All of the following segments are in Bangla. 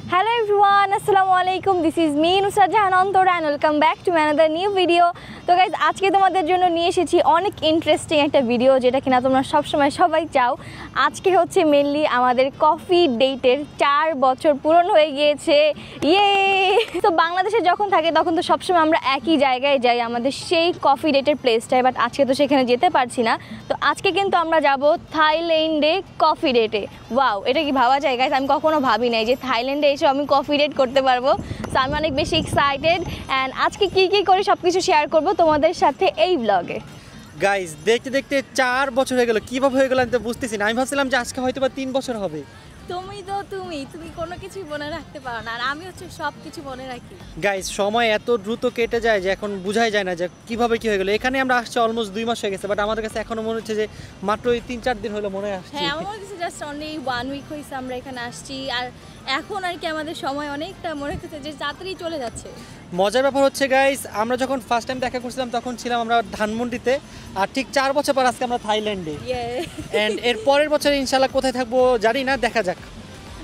Hello everyone, Assalamualaikum. This is me Nusrat Jahan Antor and welcome back to another new video. তো গাইজ আজকে তোমাদের জন্য নিয়ে এসেছি অনেক ইন্টারেস্টিং একটা ভিডিও যেটা কিনা তোমরা সবসময় সবাই চাও। আজকে হচ্ছে মেনলি আমাদের কফি ডেটের 4 বছর পূরণ হয়ে গিয়েছে। ইয়ে! তো বাংলাদেশে যখন থাকি তখন তো সবসময় আমরা একই জায়গায় যাই আমাদের সেই কফি ডেটের প্লেসটায়, বাট আজকে তো সেখানে যেতে পারছি না। তো আজকে কিন্তু আমরা যাব থাইল্যান্ডে কফি ডেটে। ওয়াও, এটা কি ভাবা যায় গাইজ? আমি কখনো ভাবি নাই যে থাইল্যান্ডে এসে আমি কফি ডেট করতে পারবো। তো আমি অনেক বেশি এক্সাইটেড অ্যান্ড আজকে কী করি সব কিছু শেয়ার করবো তোমাদের সাথে এই ব্লগে। গাইজ দেখতে দেখতে 4 বছর হয়ে গেল। কিভাবে হয়ে গেল আমি তো বুঝতেছি না। আমি ভাবছিলাম যে আজকে হয়তো বা 3 বছর হবে। তুমি কোনো কিছুই মনে রাখতে পারো না, আর আমি হচ্ছে সব কিছু মনে রাখি। গাইজ সময় এত দ্রুত কেটে যায় যে এখন বোঝাই যায় না যে কিভাবে কি হয়ে গেল। এখানে আমরা আসছি অলমোস্ট 2 মাস হয়ে গেছে, বাট আমাদের কাছে এখনো মনে হচ্ছে যে মাত্র 3-4 দিন হলো মনে আসছে। হ্যাঁ, আমার কাছে জাস্ট অনলি 1 উইক হয়েছে আমরা এখানে আসছি, আর এখন আর কি আমাদের সময় অনেকটা মনে হচ্ছে যে তাড়াতাড়ি চলে যাচ্ছে। মজার ব্যাপার হচ্ছে গাইজ, আমরা যখন ফার্স্ট টাইম দেখা করছিলাম তখন ছিলাম আমরা ধানমন্ডিতে, আর ঠিক 4 বছর পর আজকে আমরা থাইল্যান্ডে। এন্ড এর পরের বছর ইনশাআল্লাহ কোথায় থাকবো জানি না, দেখা যাক।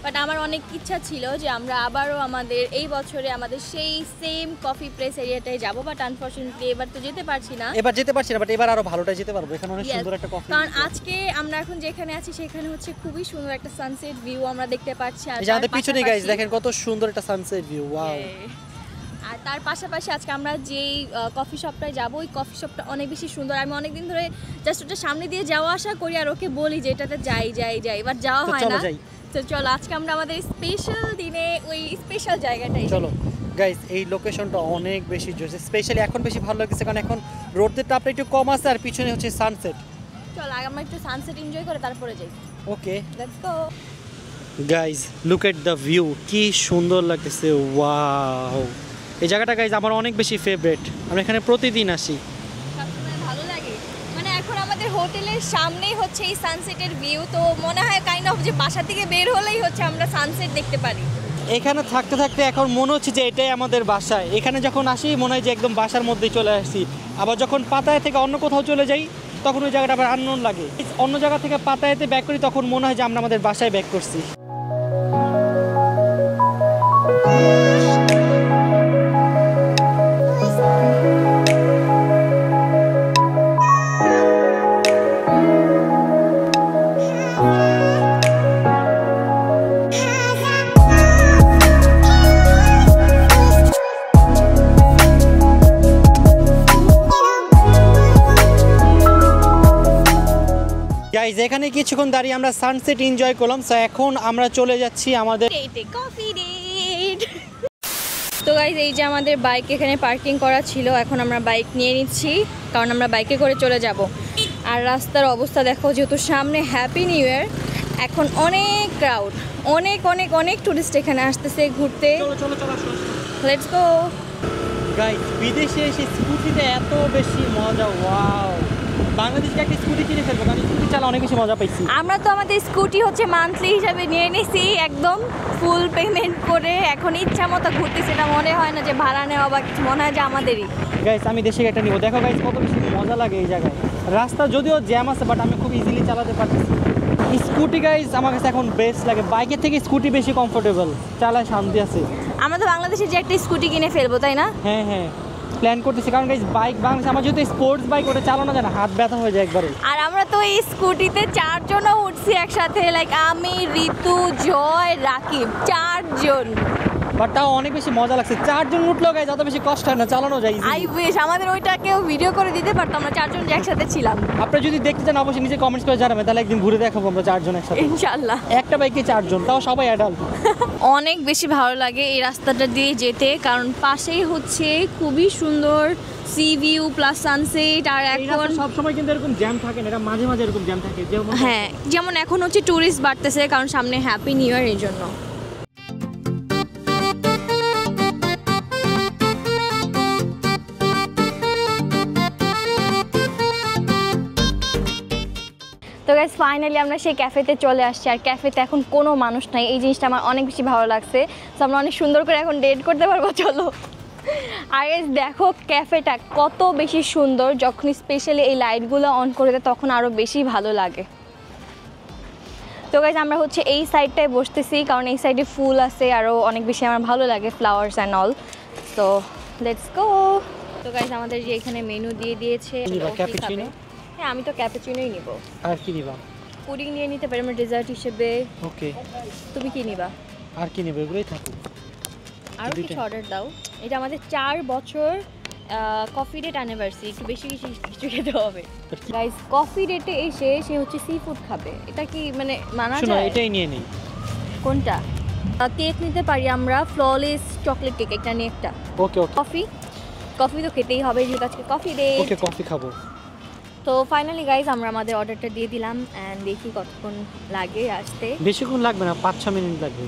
বাট আমার অনেক ইচ্ছা ছিল যে আমরা আবারও আমাদের এই বছরে আমাদের সেই সেম কফি প্লেস এরিয়াটায় যাব, বাট আনফরচুনেটলি এবার তো যেতে পারছি না। বাট এবার আরো ভালোটা যেতে পারবো। এখানে অনেক সুন্দর একটা কফি, কারণ আজকে আমরা এখন যেখানে আছি সেখানে হচ্ছে খুবই সুন্দর একটা সানসেট ভিউ আমরা দেখতে পাচ্ছি। আর আমাদের পিছনে গাইজ দেখেন কত সুন্দর একটা সানসেট ভিউ। ওয়াও! আর তার পাশাপাশি আজকে আমরা যেই কফি শপটায় যাবো ওই কফি শপটা অনেক বেশি সুন্দর। আমি অনেকদিন ধরে জাস্ট ওটা সামনে দিয়ে যাওয়া আসা করি আর ওকে বলি যে এটাতে যাই, এবার যাওয়া হয় না। তো চলো আজকে আমরা আমাদের স্পেশাল দিনে ওই স্পেশাল জায়গাটায় চলো। গাইজ এই লোকেশনটা অনেক বেশি জোস, স্পেশালি এখন বেশি ভালো লাগছে কারণ এখন রোদের তাপটা একটু কম আছে আর পিছনে হচ্ছে সানসেট। চলো আগে আমরা একটু সানসেট এনজয় করে তারপরে যাই। Okay, let's go. Guys look at the view, কি সুন্দর লাগতেছে। ওয়াও! এই জায়গাটা গাইজ আমার অনেক বেশি ফেভারিট। আমরা এখানে প্রতিদিন আসি, সবসময় ভালো লাগে। মানে এখন আমাদের হোটেলের সামনেই হচ্ছে এই সানসেটের ভিউ, তো মনে হয় কাইন্ড অফ যে বাসা থেকে বের হলেই হচ্ছে আমরা সানসেট দেখতে পারি। এখানে থাকতে থাকতে এখন মনে হচ্ছে যে এটাই আমাদের বাসায়। এখানে যখন আসি মনে হয় যে একদম বাসার মধ্যেই চলে আসছি। আবার যখন পাতায়া থেকে অন্য কোথাও চলে যাই তখন ওই জায়গাটা আবার আননোন লাগে। অন্য জায়গা থেকে পাতায়াতে ব্যাক করি তখন মনে হয় যে আমরা আমাদের বাসায় ব্যাক করছি। গাইজ এখানে কিছুক্ষণ দাঁড়িয়ে আমরা সানসেট এনজয় করলাম। সো এখন আমরা চলে যাচ্ছি আমাদের কফি ডেট। তো গাইজ এই যে আমাদের বাইক এখানে পার্কিং করা ছিল, এখন আমরা বাইক নিয়ে নিচ্ছি কারণ আমরা বাইকে করে চলে যাব। আর রাস্তার অবস্থা দেখো, যেহেতু সামনে হ্যাপি নিউ ইয়ার, এখন অনেক ক্রাউড, অনেক অনেক অনেক টুরিস্ট এখানে আসতেছে ঘুরতে। Let's go. গাইজ বিদেশে এসে স্কুটিতে এত বেশি মজা। ওয়াও! বাংলাদেশে একটা স্কুটি কিনে ফেলবো কারণ স্কুটি চালা অনেক বেশি মজা পাইছি। আমরা তো আমাদের স্কুটি হচ্ছে মান্থলি হিসাবে নিয়ে নিছি, একদম ফুল পেমেন্ট করে এখন ইচ্ছা মতো ঘুরতেছি। এটা মনে হয় না যে ভাড়া নেওয়া বা কিছু, মনে হয় যে আমাদেরই। গাইজ আমি দেশে একটা নিবো। দেখো গাইজ কত বেশি মজা লাগে এই জায়গায়। রাস্তা যদিও জ্যাম আছে বাট আমি খুব ইজিলি চালাতে পারতেছি। স্কুটি গাইজ আমার কাছে এখন বেস্ট লাগে। বাইকের থেকে স্কুটি বেশি কমফোর্টেবল, চালায় শান্তি আছে। আমরা তো বাংলাদেশে যে একটা স্কুটি কিনে ফেলবো, তাই না? হ্যাঁ হ্যাঁ, প্ল্যান করতেছি কারণ গাইজ বাইক বাংলাদেশে আমার যেহেতু স্পোর্টস বাইক, ওটা চালানো যায় না, হাত ব্যথা হয়ে যায় একবারে। আর আমরা তো এই স্কুটিতে 4 জনও উঠছি একসাথে, লাইক আমি, ঋতু, জয়, রাকিব, 4 জন। বাট তাও অনেক বেশি মজা লাগছে। 4 জন উঠলেও গাইজ অত বেশি কষ্ট হয় না, চালানো যায়। আই উইশ আমাদের ওইটাকেও ভিডিও করে দিতে পারতাম, আমরা 4 জন যে একসাথে ছিলাম। আপনারা যদি দেখতে চান অবশ্যই নিচে কমেন্টস করে জানাবেন, তাহলে একদিন ঘুরে দেখাবো আমরা 4 জন একসাথে ইনশাআল্লাহ। একটা বাইকে 4 জন, তাও সবাই অ্যাডাল্ট। অনেক বেশি ভালো লাগে এই রাস্তাটা দিয়ে যেতে, কারণ পাশেই হচ্ছে খুবই সুন্দর সি ভিউ প্লাস সানসেট। আর এখন সব সময় কিন্তু এরকম জ্যাম থাকে না, এটা মাঝে মাঝে এরকম জ্যাম থাকে। হ্যাঁ, যেমন এখন হচ্ছে টুরিস্ট বাড়তেছে কারণ সামনে হ্যাপি নিউ ইয়ার, এর জন্য। তো গাইস ফাইনালি আমরা সেই ক্যাফেতে চলে আসছি, আর ক্যাফেতে এখন কোনো মানুষ নাই। এই জিনিসটা আমার অনেক বেশি ভালো লাগছে। তো আমরা অনেক সুন্দর করে এখন ডেট করতে পারবো। চলো। আর গাইস দেখো ক্যাফেটা কত বেশি সুন্দর, যখন স্পেশালি এই লাইটগুলো অন করে দেয় তখন আরও বেশি ভালো লাগে। তো গাইজ আমরা হচ্ছে এই সাইডটায় বসতেছি, কারণ এই সাইডে ফুল আছে, আরও অনেক বেশি আমার ভালো লাগে, ফ্লাওয়ার্স অ্যান্ড অল। তো লেটস গো। তো গাইজ আমাদের যে এখানে মেনু দিয়ে দিয়েছে। ক্যাপুচিনো? হ্যাঁ, আমি তো ক্যাপুচিনোই নিব। আর কি নিবা? পুডিং নিয়ে নিতে পারি আমরা ডেজার্ট হিসেবে। ওকে, তুমি কি নিবা? আর কি নেবে? এগুলোই থাকুক। আরও কিছু অর্ডার দাও। এটা আমাদের 4 বছর কফি ডেট অ্যানিভার্সারি, একটু বেশি বেশি কিছু খেতে হবে। গাইস কফি ডেটে এসে সে হচ্ছে সি ফুড খাবে, এটা কি মানে মানা যায়? শোনো, এটাই নিয়ে নেই। কোনটা? কেক নিতে পারি আমরা, ফ্ললেস চকলেট কেক, এটা নিয়ে একটা। ওকে ওকে। কফি তো খেতেই হবে যেহেতু আজকে কফি ডে। ওকে, কফি খাবো। তো ফাইনালি গাইস আমরা আমাদের অর্ডারটা দিয়ে দিলাম, অ্যান্ড দেখি কতক্ষণ লাগে আসতে। বেশিক্ষণ লাগবে না, 5-6 মিনিট লাগবে।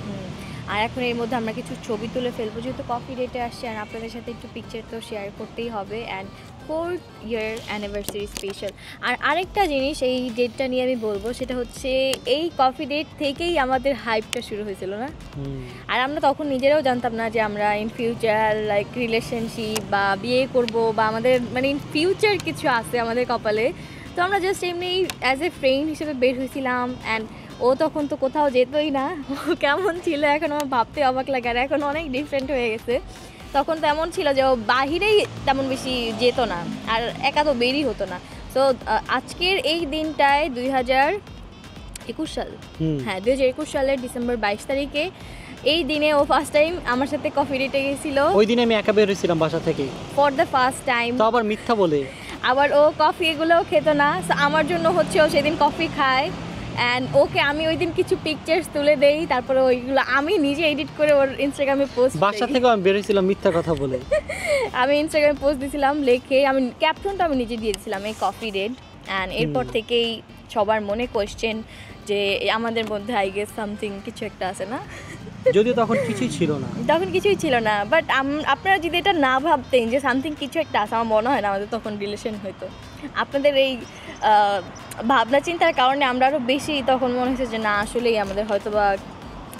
আর এখন এর মধ্যে আমরা কিছু ছবি তুলে ফেলবো, যেহেতু কফি ডেটে আসছে, আর আপনাদের সাথে একটু পিকচার তো শেয়ার করতেই হবে। And 4th year anniversary special. আর আরেকটা জিনিস এই ডেটটা নিয়ে আমি বলবো, সেটা হচ্ছে এই কফি ডেট থেকেই আমাদের হাইপটা শুরু হয়েছিল না? আর আমরা তখন নিজেরাও জানতাম না যে আমরা ইন ফিউচার লাইক রিলেশনশিপ বা বিয়ে করব, বা আমাদের মানে ইন ফিউচার কিছু আছে আমাদের কপালে। তো আমরা জাস্ট এমনি অ্যাজ এ ফ্রেন্ড হিসেবে বের হয়েছিলাম। অ্যান্ড ও তখন তো কোথাও যেতই না, ও কেমন ছিল এখন আমার ভাবতে অবাক লাগে। আর এখন অনেক ডিফারেন্ট হয়ে গেছে। তখন তো এমন ছিল যে ও বাহিরেই তেমন বেশি যেত না, আর একা তো বেরই হতো না। তো আজকের এই দিনটায় 2021 সাল, হ্যাঁ 2021 সালের ডিসেম্বর 22 তারিখে এই দিনে ও ফার্স্ট টাইম আমার সাথে কফি ডেটে গেছিল। ওই দিনে আমি একা বের হয়েছিলাম বাসা থেকে, ফর দ্য ফার্স্ট টাইম। তো আবার মিথ্যা বলে। আবার ও কফি এগুলোও খেত না, আমার জন্য হচ্ছে ও সেদিন কফি খায়। অ্যান্ড ওকে আমি ওই দিন কিছু পিকচার্স তুলে দেই, তারপরে ওইগুলো আমি নিজে এডিট করে ওর ইনস্টাগ্রামে পোস্ট। বাসা থেকে আমি বের হয়েছিলাম মিথ্যা কথা বলে। আমি ইনস্টাগ্রামে পোস্ট দিয়েছিলাম লিখে, আমি ক্যাপশনটা আমি নিজে দিয়ে দিয়েছিলাম এই কফি ডেট। অ্যান্ড এরপর থেকেই সবার মনে কোয়েশ্চেন যে আমাদের মধ্যে আই গেস সামথিং কিছু একটা আছে না? যদিও তখন কিছুই ছিল না, তখন কিছুই ছিল না, বাট আপনারা যদি এটা না ভাবতেন যে সামথিং কিছু একটা আছে, আমার মনে হয় না আমাদের তখন রিলেশন হইতো। আপনাদের এই ভাবনা চিন্তার কারণে আমরা আরও বেশি তখন মনে হয়েছে যে না আসলেই আমাদের হয়তো বা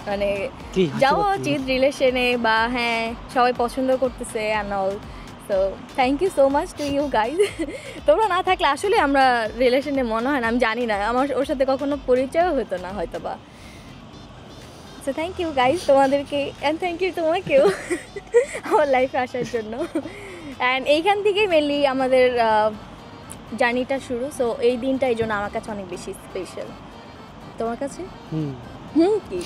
মানে যাওয়া উচিত রিলেশনে, বা হ্যাঁ সবাই পছন্দ করতেছে and all. So thank you so much to you guys. তোমরা না থাকলে আসলে আমরা রিলেশনে মনে হয় না, আমি জানি না, আমার ওর সাথে কখনো পরিচয়ও হতো না হয়তো বা। সো থ্যাংক ইউ গাইজ তোমাদেরকে, অ্যান্ড থ্যাংক ইউ তোমাকেও আমার লাইফে আসার জন্য। অ্যান্ড এইখান থেকেই মেনলি আমাদের জার্নিটা শুরু। সো এই দিনটা এই জন্য আমার কাছে অনেক বেশি স্পেশাল। তোমার কাছে? কি?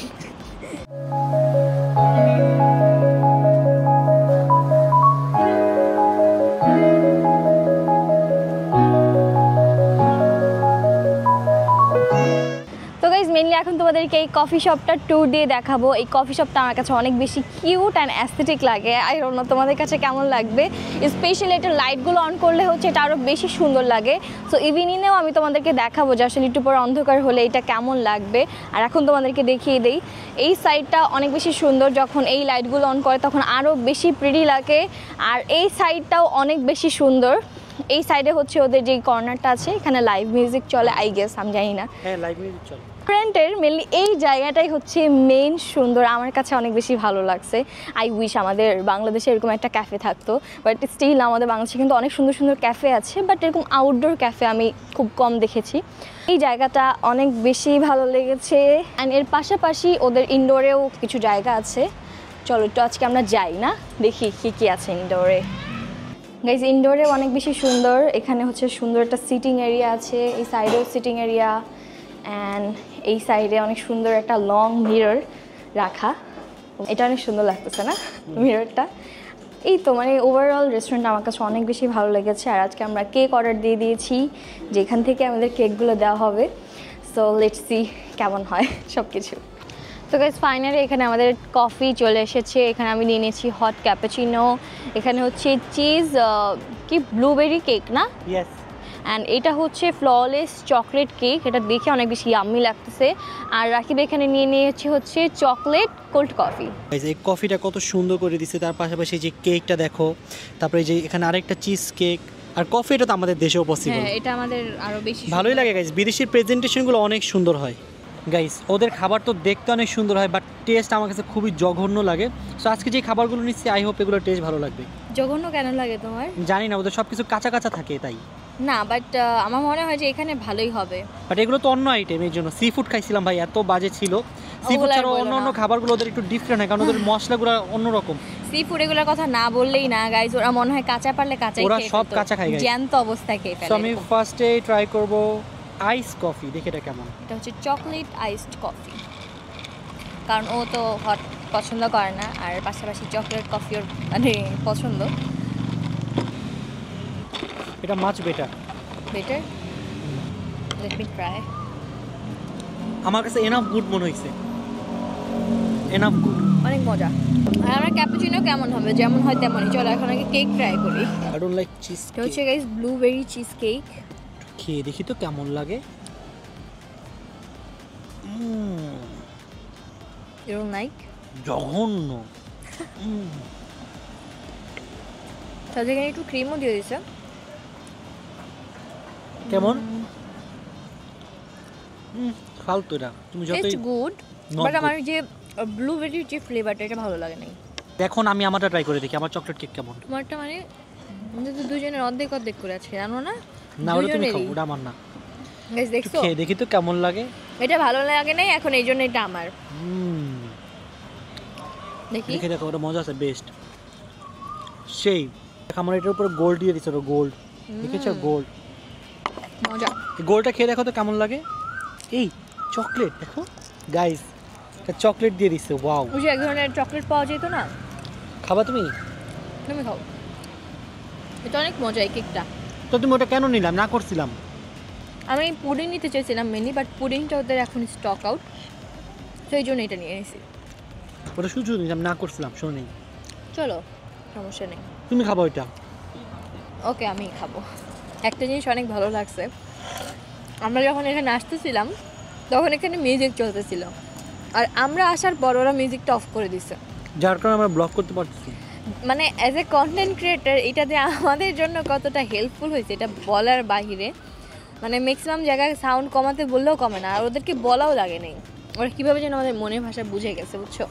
মেনলি এখন তোমাদেরকে এই কফি শপটা ট্যুর দিয়ে দেখাবো। এই কফি শপটা আমার কাছে অনেক বেশি কিউট অ্যান্ড অ্যাস্থেটিক লাগে। আই ডোন্ট নো তোমাদের কাছে কেমন লাগবে। স্পেশালি এটা লাইটগুলো অন করলে হচ্ছে এটা আরও বেশি সুন্দর লাগে। সো ইভিনিংয়েও আমি তোমাদেরকে দেখাবো যে আসলে একটু পরে অন্ধকার হলে এটা কেমন লাগবে। আর এখন তোমাদেরকে দেখিয়ে দিই, এই সাইডটা অনেক বেশি সুন্দর, যখন এই লাইটগুলো অন করে তখন আরও বেশি প্রিটি লাগে। আর এই সাইডটাও অনেক বেশি সুন্দর। এই সাইডে হচ্ছে ওদের যে কর্নারটা আছে, এখানে লাইভ মিউজিক চলে, আই গেস, আমি জানি না। হ্যাঁ, লাইভ মিউজিক চলে। রেস্টুরেন্টের মেনলি এই জায়গাটাই হচ্ছে মেইন সুন্দর, আমার কাছে অনেক বেশি ভালো লাগছে। আই উইশ আমাদের বাংলাদেশে এরকম একটা ক্যাফে থাকতো, বাট স্টিল আমাদের বাংলাদেশে কিন্তু অনেক সুন্দর সুন্দর ক্যাফে আছে, বাট এরকম আউটডোর ক্যাফে আমি খুব কম দেখেছি। এই জায়গাটা অনেক বেশি ভালো লেগেছে। অ্যান্ড এর পাশাপাশি ওদের ইনডোরেও কিছু জায়গা আছে। চলো একটু আজকে আমরা যাই না, দেখি কী কী আছে ইনডোরে। গাইজ ইনডোরে অনেক বেশি সুন্দর। এখানে হচ্ছে সুন্দর একটা সিটিং এরিয়া আছে, এই সাইডেও সিটিং এরিয়া, অ্যান্ড এই সাইডে অনেক সুন্দর একটা লং মিরর রাখা। এটা অনেক সুন্দর লাগতেছে না মিররটা? এই তো মানে ওভারঅল রেস্টুরেন্টটা আমার কাছে অনেক বেশি ভালো লেগেছে। আর আজকে আমরা কেক অর্ডার দিয়ে দিয়েছি, যেখান থেকে আমাদের কেকগুলো দেওয়া হবে। সো লেটস সি কেমন হয় সব কিছু। তো গাইজ ফাইনালি এখানে আমাদের কফি চলে এসেছে। এখানে আমি নিয়ে নিয়েছি হট ক্যাপাচিনো। এখানে হচ্ছে চিজ কি ব্লুবেরি কেক না? ইয়েস। অ্যান্ড এটা হচ্ছে ফ্ললেস চকলেট কেক, এটা দেখে অনেক বেশি ইয়াম্মি লাগতেছে। আর রাকিব এখানে নিয়ে নিয়েছে হচ্ছে চকলেট কোল্ড কফি। এই কফিটা কত সুন্দর করে দিচ্ছে, তার পাশাপাশি যে কেকটা দেখো, তারপরে যে এখানে আরেকটা চিজ কেক। আর কফিটা তো আমাদের দেশেও পসিবল। হ্যাঁ, এটা আমাদের আরও বেশি ভালোই লাগে গাইজ। বিদেশের প্রেজেন্টেশনগুলো অনেক সুন্দর হয় গাইজ। ওদের খাবার তো দেখতে অনেক সুন্দর হয়, বাট টেস্ট আমার কাছে খুবই জঘন্য লাগে। সো আজকে যে খাবারগুলো নিচ্ছি, আই হোপ এগুলো টেস্ট ভালো লাগবে। জঘন্য কেন লাগে তোমার? জানি না, ওদের সব কিছু কাঁচা কাঁচা থাকে তাই। না, বাট আমার মনে হয় যে এখানে ভালোই হবে। বাট এগুলো তো অন্য আইটেম, এই জন্য সি ফুড খাইছিলাম ভাই, এত বাজে ছিল। সি ফুড ছাড়াও অন্য অন্য খাবারগুলো ওদের একটু ডিফারেন্ট হয়, কারণ ওদের মশলাগুলো অন্যরকম। সি ফুড এগুলোর কথা না বললেই না গাইজ, ওরা মনে হয় কাঁচা পারলে কাঁচাই ওরা খেয়ে সব ফেলতো। কাঁচা খায় গাইজ, জ্যান্ত অবস্থায় খেয়ে ফেলে। সো আমি ফার্স্টে ট্রাই করব আইস কফি, দেখি এটা কেমন। এটা হচ্ছে চকলেট আইসড কফি, কারণ ও তো হট পছন্দ করে না, আর পাশাপাশি চকলেট কফি ওর মানে পছন্দ। এটা মাছ better. Better, let me try. আমার কাছে এনাফ গুড মনে হইছে, এনাফ গুড, অনেক মজা। আর আমরা ক্যাপুচিনো কেমন হবে, যেমন হয় তেমনই। চলো এখন আগে কেক ট্রাই করি। I don't like cheese. এটা হচ্ছে গাইস ব্লুবেরি চিজ কেক। খেয়ে দেখি তো কেমন লাগে। You don't like? জঘন্য। তাহলে এখানে একটু ক্রিমও দিয়ে দিছে। কেমন? ফালতু এটা, তুমি যতই টেস্ট গুড, বাট আমার যে ব্লুবেরির যে ফ্লেভারটা এটা ভালো লাগে নাই। এখন আমি আমারটা ট্রাই করে দেখি, আমার চকলেট কেক কেমন। তোমারটা মানে আমাদের তো দুজনের অর্ধেক অর্ধেক করে আছে, জানো না? না ওটা তুমি খাও, ওটা আমার না। গাইস দেখছো? খেয়ে দেখি তো কেমন লাগে। এটা ভালো লাগে নাই, এখন এই জন্য এটা আমার। দেখি দেখে দেখো, ওটা মজা আছে, বেস্ট সেই। আমার এটার উপরে গোল্ড দিয়ে দিছে, ওটা গোল্ড, দেখেছো গোল্ড, মজা। গোল্ডটা খেয়ে দেখো তো কেমন লাগে। এই চকলেট দেখো গাইস, এটা চকলেট দিয়ে দিছে, ওয়াও। ওই যে এক ধরনের চকলেট পাওয়া যেত না, খাবা তুমি? তুমি খাও, এটা অনেক মজা এই কেকটা। তো তুমি ওটা কেন নিলাম, না করছিলাম? আমি পুডিং নিতে চাইছিলাম মেনি, বাট পুডিংটা ওদের এখন স্টক আউট, তো এই জন্য এটা নিয়ে নিয়েছি। ওটা শুধু নিলাম, না করছিলাম, শোনেই। চলো সমস্যা নেই, তুমি খাবো ওইটা? ওকে আমি খাবো। একটা জিনিস অনেক ভালো লাগছে, আমরা যখন এখানে আসতেছিলাম তখন এখানে মিউজিক চলতেছিল, আর আমরা আসার পর ওরা মিউজিকটা অফ করে দিছে, যার কারণে আমরা ব্লগ করতে পারতেছি। মানে অ্যাজ এ কন্টেন্ট ক্রিয়েটার এটা যে আমাদের জন্য কতটা হেল্পফুল হয়েছে এটা বলার বাহিরে। মানে ম্যাক্সিমাম জায়গায় সাউন্ড কমাতে বললেও কমে না, আর ওদেরকে বলাও লাগে নেই, ওরা কীভাবে যেন আমাদের মনের ভাষা বুঝে গেছে, বুঝছো?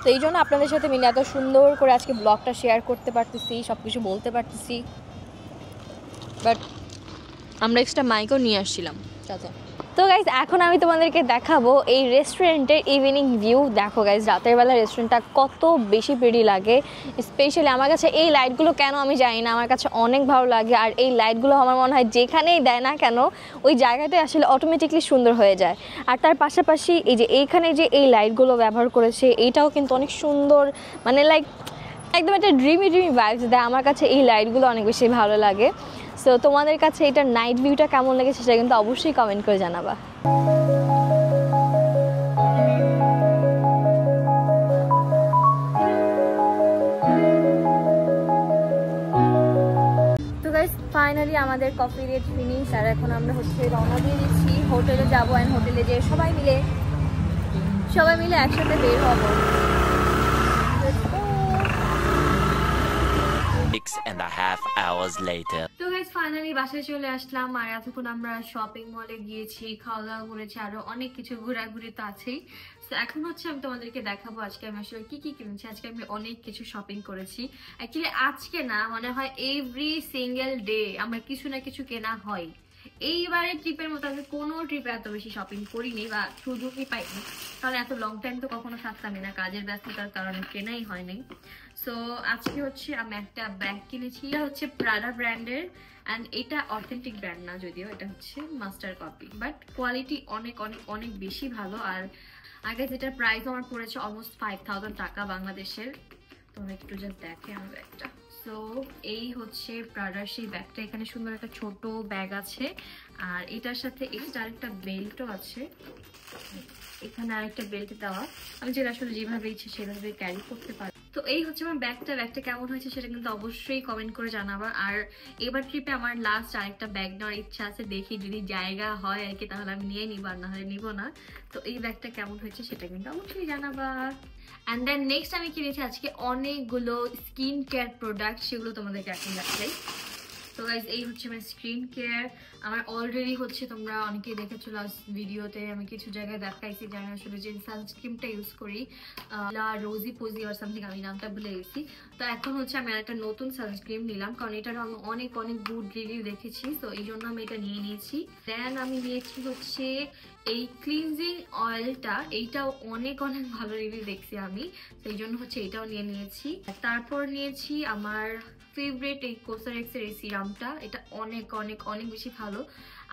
তো এই জন্য আপনাদের সাথে মিলে এত সুন্দর করে আজকে ব্লগটা শেয়ার করতে পারতেছি, সব কিছু বলতে পারতেছি। বাট আমরা এক্সট্রা মাইকও নিয়ে আসছিলাম সাথে। তো গাইজ এখন আমি তোমাদেরকে দেখাবো এই রেস্টুরেন্টের ইভিনিং ভিউ। দেখো গাইজ রাতের বেলা রেস্টুরেন্টটা কত বেশি প্রিটি লাগে, স্পেশালি আমার কাছে এই লাইটগুলো কেন আমি জানি না, আমার কাছে অনেক ভালো লাগে। আর এই লাইটগুলো আমার মনে হয় যেখানেই দেয় না কেন ওই জায়গাটাই আসলে অটোমেটিকলি সুন্দর হয়ে যায়। আর তার পাশাপাশি এই যে এইখানে যে এই লাইটগুলো ব্যবহার করেছে এইটাও কিন্তু অনেক সুন্দর, মানে লাইক একদম একটা ড্রিমি ভাইবস দেয়। আমার কাছে এই লাইটগুলো অনেক বেশি ভালো লাগে। সো তোমাদের কাছে এটার নাইট ভিউটা কেমন লাগে সেটা কিন্তু অবশ্যই কমেন্ট করে জানাবা। তো গাইস ফাইনালি আমাদের কফি ডেট ফিনিশ, আর এখন আমরা হচ্ছে রওনা দিয়ে দিচ্ছি, হোটেলে যাবো। অ্যান্ড হোটেলে যেয়ে সবাই মিলে একসাথে বের হবো। 6.5 hours later. তো গাইস ফাইনালি বাসায় চলে আসলাম, আর এতক্ষণ আমরা শপিং মলে গিয়েছি, খাওয়া দাওয়া করেছি, আরো অনেক কিছু ঘোরাঘুরি তো আছেই। তো এখন হচ্ছে আমি তোমাদেরকে দেখাবো আজকে আমি আসলে কি কি কিনেছি। আজকে আমি অনেক কিছু শপিং করেছি। অ্যাকচুয়ালি আজকে না, মনে হয় এভরি সিঙ্গেল ডে আমার কিছু না কিছু কেনা হয়। এইবারে ট্রিপের মতো আমি কোনো ট্রিপে এত বেশি শপিং করিনি বা সুযোগই পাইনি, কারণ এত লং টাইম তো কখনো থাকতামই না, কাজের ব্যস্ততার কারণে কেনাই হয়নি। সো আজকে হচ্ছে আমি একটা ব্যাগ কিনেছি, এটা হচ্ছে প্রাডা ব্র্যান্ডের, অ্যান্ড এটা অথেন্টিক ব্র্যান্ড না, যদিও এটা হচ্ছে মাস্টার কপি, বাট কোয়ালিটি অনেক অনেক অনেক বেশি ভালো। আর আগে যেটার প্রাইস আমার পড়েছে অলমোস্ট 5000 টাকা বাংলাদেশের। তোমরা একটু জাস্ট দেখে আমার ব্যাগটা। সো এই হচ্ছে প্রাডার সেই ব্যাগটা, এখানে সুন্দর একটা ছোট ব্যাগ আছে, আর এটার সাথে এক্সট্রা আরেকটা বেল্টও আছে, এখানে আরেকটা বেল্ট দেওয়া, আমি যেটা আসলে যেভাবে ইচ্ছে সেভাবে ক্যারি করতে পারি। তো এই হচ্ছে আমার ব্যাগটা কেমন হয়েছে সেটা কিন্তু অবশ্যই কমেন্ট করে জানাবা। আর এবার ট্রিপে আমার লাস্ট আরেকটা ব্যাগ নেওয়ার ইচ্ছা আছে, দেখি যদি জায়গা হয় আর কি তাহলে আমি নিয়ে নিব, আর না হলে নিব না। তো এই ব্যাগটা কেমন হয়েছে সেটা কিন্তু অবশ্যই জানাবা। অ্যান্ড দেন নেক্সট আমি কিনেছি আজকে অনেকগুলো স্কিন কেয়ার প্রোডাক্ট, সেগুলো তোমাদেরকে এখন দেখাই। তো গাইজ এই হচ্ছে আমার স্কিন কেয়ার, আমার অলরেডি হচ্ছে তোমরা অনেকেই দেখেছো লাস্ট ভিডিওতে আমি কিছু জায়গায় দেখাইছি যে আমি আসলে যে সানস্ক্রিনটা ইউজ করি লা রোজি পোজি আর সামথিং, আমি নামটা ভুলে গেছি। তো এখন হচ্ছে আমি একটা নতুন সানস্ক্রিন নিলাম, কারণ এটারও আমি অনেক অনেক গুড রিভিউ দেখেছি, তো এই জন্য আমি এটা নিয়ে নিয়েছি। দেন আমি নিয়েছি হচ্ছে এই ক্লিনজিং অয়েলটা, এইটাও অনেক অনেক ভালো রিভিউ দেখছি আমি, তো এই জন্য হচ্ছে এটাও নিয়ে নিয়েছি। তারপর নিয়েছি আমার ফেভারিট এই কোসারেক্সের এই সিরামটা, এটা অনেক অনেক অনেক বেশি ভালো।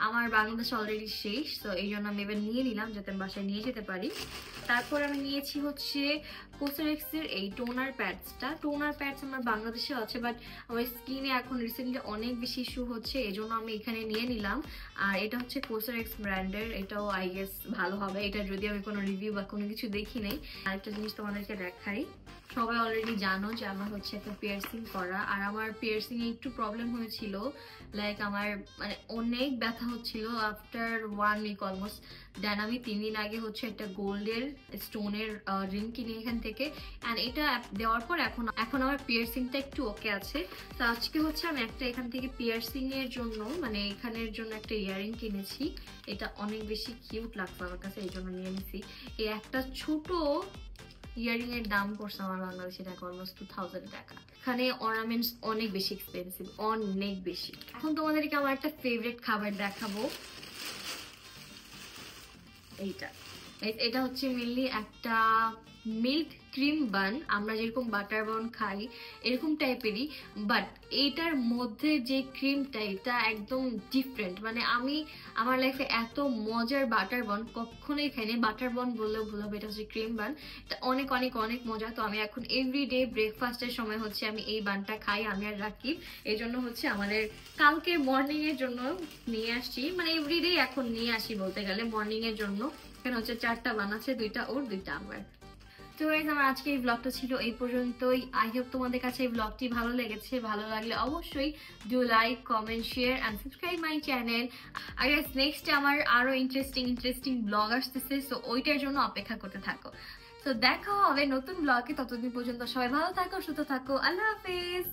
আমার বাংলাদেশ অলরেডি শেষ, তো এই জন্য আমি এবার নিয়ে নিলাম যাতে আমি বাসায় নিয়ে যেতে পারি। তারপর আমি নিয়েছি হচ্ছে কোসারেক্সের এই টোনার প্যাডসটা। টোনার প্যাডস আমার বাংলাদেশে আছে, বাট আমার স্কিনে এখন রিসেন্টলি অনেক বেশি ইস্যু হচ্ছে, এই জন্য আমি এখানে নিয়ে নিলাম। আর এটা হচ্ছে কোসারেক্স ব্র্যান্ডের, এটাও আই গেস ভালো হবে, এটা যদি আমি কোনো রিভিউ বা কোনো কিছু দেখি নেই। আরেকটা জিনিস তোমাদেরকে দেখাই, সবাই অলরেডি জানো যে আমার হচ্ছে একটা পিয়ার্সিং করা, আর আমার পিয়ার্সিং এ একটু প্রবলেম হয়েছিল, লাইক আমার মানে অনেক ব্যথা হচ্ছিল আফটার 1 উইক অলমোস্ট। দেন আমি 3 দিন আগে হচ্ছে একটা গোল্ডের স্টোনের রিং কিনি এখান থেকে, অ্যান্ড এটা দেওয়ার পর এখন আমার পিয়ার্সিংটা একটু ওকে আছে। তো আজকে হচ্ছে আমি একটা এখান থেকে পিয়ার্সিং এর জন্য মানে এখানের জন্য একটা ইয়ারিং কিনেছি, এটা অনেক বেশি কিউট লাগছে আমার কাছে, এই জন্য নিয়ে নিছি। এই একটা ছোট ইয়ারিং এর দাম পড়ছে আমার বাংলাদেশে টাকা অলমোস্ট 2000 টাকা। এখানে অর্নামেন্টস অনেক বেশি এক্সপেন্সিভ, অনেক বেশি। এখন তোমাদেরকে আমার একটা ফেভারিট খাবার দেখাবো, এটা হচ্ছে মেনলি একটা মিল্ক ক্রিম বান, আমরা যেরকম বাটার বান খাই এরকম টাইপেরই, বাট এইটার মধ্যে যে ক্রিমটা এটা একদম ডিফারেন্ট। মানে আমি আমার লাইফে এত মজার বাটার বান কখনোই খাইনি, বাটার বান বললেও ভুল হবে, এটা হচ্ছে ক্রিম বান, এটা অনেক অনেক অনেক মজা। তো আমি এখন এভরিডে ব্রেকফাস্টের সময় হচ্ছে আমি এই বানটা খাই, আমি আর রাকিব। এই জন্য হচ্ছে আমাদের কালকে মর্নিং এর জন্য নিয়ে আসছি, মানে এভরিডে এখন নিয়ে আসি বলতে গেলে মর্নিং এর জন্য। এখানে হচ্ছে 4টা বান আছে, 2টা ওর 2টা আমার। তো গাইস আমার আজকে এই ব্লগটা ছিল এই পর্যন্তই। আই হোপ তোমাদের কাছে এই ব্লগটি ভালো লেগেছে, ভালো লাগলে অবশ্যই do like, comment, share and subscribe my channel. আর গাইস নেক্সট আমার আরো ইন্টারেস্টিং ব্লগ আসতেছে, সো ওইটার জন্য অপেক্ষা করতে থাকো। তো দেখা হবে নতুন ব্লগে, ততদিন পর্যন্ত সবাই ভালো থাকো, সুস্থ থাকো, আল্লাহ হাফেজ।